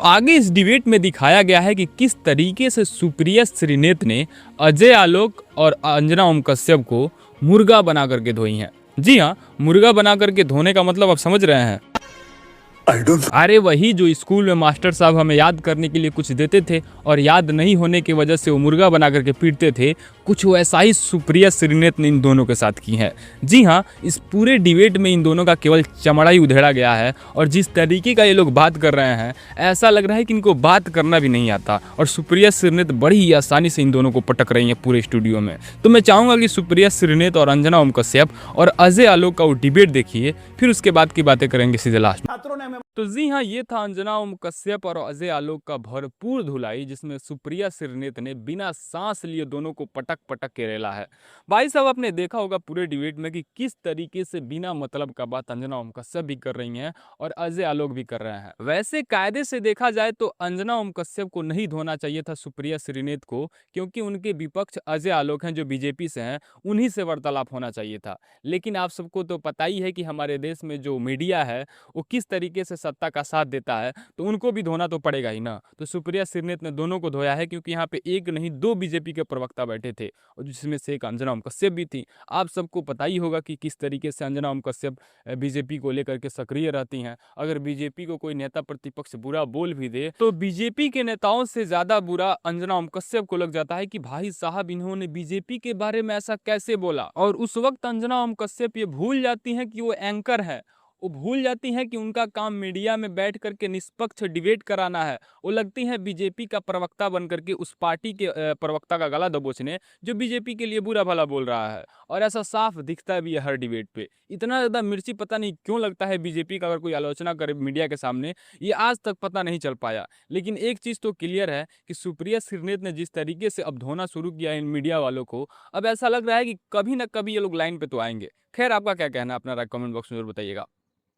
आगे इस डिबेट में दिखाया गया है कि किस तरीके से सुप्रिया श्रीनेत ने अजय आलोक और अंजना ओम कश्यप को मुर्गा बना करके धोई हैं। जी हाँ, मुर्गा बना करके धोने का मतलब आप समझ रहे हैं। अरे वही जो स्कूल में मास्टर साहब हमें याद करने के लिए कुछ देते थे और याद नहीं होने की वजह से वो मुर्गा बना करके पीटते थे, कुछ वैसा ही सुप्रिया श्रीनेत ने इन दोनों के साथ की है। जी हाँ, इस पूरे डिबेट में इन दोनों का केवल चमड़ा ही उधेड़ा गया है और जिस तरीके का ये लोग बात कर रहे हैं ऐसा लग रहा है कि इनको बात करना भी नहीं आता और सुप्रिया श्रीनेत बड़ी ही आसानी से इन दोनों को पटक रही हैं पूरे स्टूडियो में। तो मैं चाहूँगा कि सुप्रिया श्रीनेत और अंजना ओम कश्यप और अजय आलोक का वो डिबेट देखिए, फिर उसके बाद की बातें करेंगे सीधे लास्ट में। तो जी हाँ, ये था अंजना ओम कश्यप और अजय आलोक का भरपूर धुलाई, जिसमें सुप्रिया श्रीनेत ने बिना सांस लिए दोनों को पटक पटक के रेला है। भाई साहब, आपने देखा होगा पूरे डिबेट में कि किस तरीके से बिना मतलब का बात अंजना ओम कश्यप भी कर रही हैं और अजय आलोक भी कर रहे हैं। वैसे कायदे से देखा जाए तो अंजना ओम कश्यप को नहीं धोना चाहिए था सुप्रिया श्रीनेत को, क्योंकि उनके विपक्ष अजय आलोक हैं जो बीजेपी से हैं, उन्हीं से वार्तालाप होना चाहिए था। लेकिन आप सबको तो पता ही है कि हमारे देश में जो मीडिया है वो किस तरीके से सत्ता का साथ देता है, तो उनको भी धोना तो पड़ेगा ही ना। तो सुप्रिया श्रीनेत ने दोनों को धोया है, क्योंकि यहाँ पे एक नहीं दो बीजेपी के प्रवक्ता बैठे थे और जिसमें से एक अंजना ओम कश्यप भी थी। आप सबको पता ही होगा कि किस तरीके से अंजना ओम कश्यप बीजेपी को लेकर के सक्रिय रहती हैं। अगर बीजेपी को कोई नेता प्रतिपक्ष बुरा बोल भी दे तो बीजेपी के नेताओं से ज्यादा बुरा अंजना ओम कश्यप को लग जाता है कि भाई साहब इन्होंने बीजेपी के बारे में ऐसा कैसे बोला। और उस वक्त अंजना ओम कश्यप ये भूल जाती हैं कि वो एंकर है, वो भूल जाती हैं कि उनका काम मीडिया में बैठ करके निष्पक्ष डिबेट कराना है। वो लगती हैं बीजेपी का प्रवक्ता बन करके उस पार्टी के प्रवक्ता का गला दबोचने जो बीजेपी के लिए बुरा भला बोल रहा है। और ऐसा साफ दिखता भी है हर डिबेट पे। इतना ज़्यादा मिर्ची पता नहीं क्यों लगता है बीजेपी का, अगर कोई आलोचना करे मीडिया के सामने, ये आज तक पता नहीं चल पाया। लेकिन एक चीज़ तो क्लियर है कि सुप्रिया श्रीनेत ने जिस तरीके से अब धोना शुरू किया इन मीडिया वालों को, अब ऐसा लग रहा है कि कभी ना कभी ये लोग लाइन पे तो आएंगे। खैर, आपका क्या कहना है, अपना राय कमेंट बॉक्स में जरूर बताइएगा।